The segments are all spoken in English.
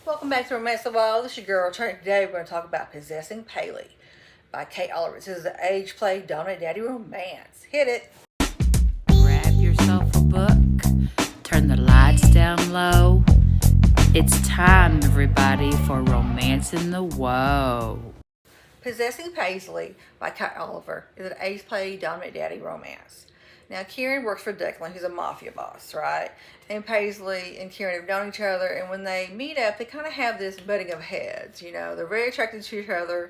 Welcome back to Romance of Wild. This is your girl Trent. Today we're going to talk about Possessing Paisley by Kate Oliver. This is an age play, dominant daddy romance. Hit it. Grab yourself a book, turn the lights down low. It's time, everybody, for Romance in the Woah. Possessing Paisley by Kate Oliver is an age play, dominant daddy romance. Now, Kieran works for Declan, who's a mafia boss, right? And Paisley and Kieran have known each other, and when they meet up, they kind of have this butting of heads. You know, they're very attracted to each other,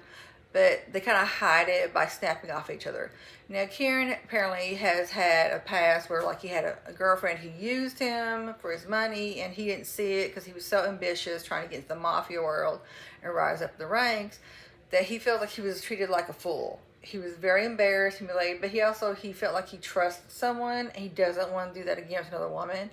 but they kind of hide it by snapping off each other. Now, Kieran apparently has had a past where, like, he had a girlfriend who used him for his money, and he didn't see it because he was so ambitious, trying to get into the mafia world and rise up the ranks, that he felt like he was treated like a fool. He was very embarrassed, humiliated, but he felt like he trusts someone and he doesn't want to do that again with another woman.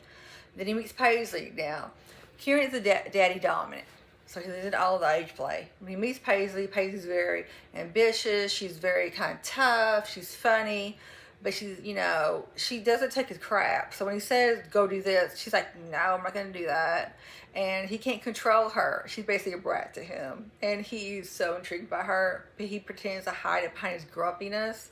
Then he meets Paisley. Now, Kieran is a daddy dominant, so he lives in all of the age play. When he meets Paisley, Paisley's very ambitious. She's very kind of tough. She's funny, but she doesn't take his crap. So when he says, go do this, she's like, no, I'm not going to do that. And he can't control her. She's basically a brat to him. And he's so intrigued by her, but he pretends to hide it behind his grumpiness.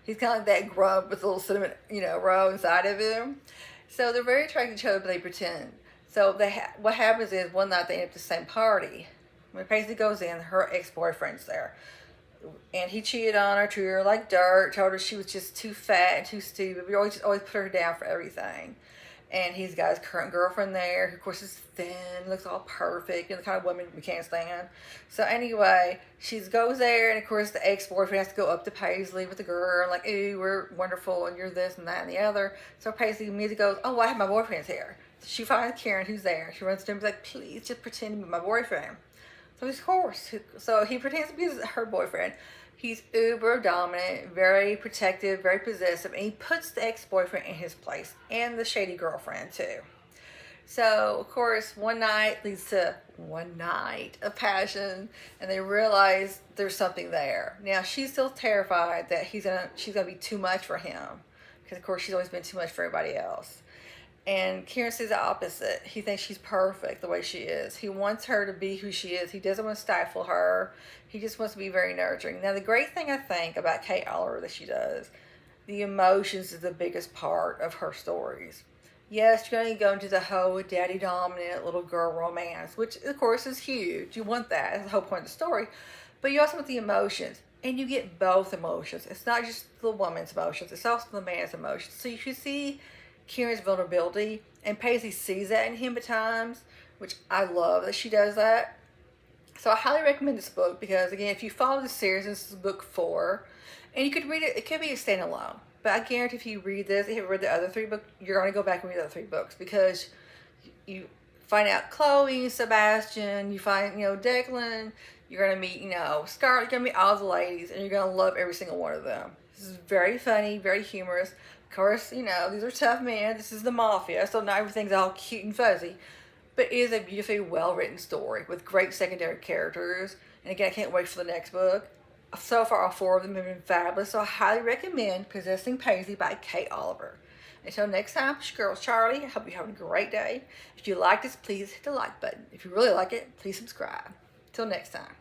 He's kind of like that grump with a little cinnamon, roll inside of him. So they're very attracted to each other, but they pretend. So what happens is one night they end up at the same party. When Paisley goes in, her ex-boyfriend's there. And he cheated on her, treated her like dirt, told her she was just too fat and too stupid. We always put her down for everything. And he's got his current girlfriend there, who of course is thin, looks all perfect, and the kind of woman we can't stand. So anyway, she goes there, and of course the ex-boyfriend has to go up to Paisley with the girl, like, ooh, we're wonderful, and you're this and that and the other. So Paisley immediately goes, oh, I have my boyfriend's here. So she finds Kieran, who's there. She runs to him and is like, please, just pretend to be my boyfriend. So of course, so he pretends to be her boyfriend. He's uber dominant, very protective, very possessive, and he puts the ex-boyfriend in his place, and the shady girlfriend too. So, of course, one night leads to one night of passion, and they realize there's something there. Now, she's still terrified that she's gonna be too much for him, because of course she's always been too much for everybody else. And Kieran says the opposite. He thinks she's perfect the way she is. He wants her to be who she is. He doesn't want to stifle her. He just wants to be very nurturing. Now, the great thing I think about Kate Oliver that she does, the emotions is the biggest part of her stories. Yes, you're going to go into the whole daddy dominant little girl romance, which of course is huge. You want that. That's the whole point of the story. But you also want the emotions. And you get both emotions. It's not just the woman's emotions. It's also the man's emotions. So you should see Kieran's vulnerability, and Paisley sees that in him at times, which I love that she does that. So I highly recommend this book because, again, if you follow the series, this is book 4, and you could read it. It could be a standalone, but I guarantee if you read this, if you read the other 3 books, you're going to go back and read the other 3 books because you find out Chloe, Sebastian, you find Declan. You're going to meet Scarlett. You're going to meet all the ladies, and you're going to love every single one of them. This is very funny, very humorous. Of course, these are tough men. This is the mafia, so not everything's all cute and fuzzy. But it is a beautifully well-written story with great secondary characters. And again, I can't wait for the next book. So far, all 4 of them have been fabulous, so I highly recommend Possessing Paisley by Kate Oliver. Until next time, it's your girl Charlie. I hope you're having a great day. If you like this, please hit the like button. If you really like it, please subscribe. Till next time.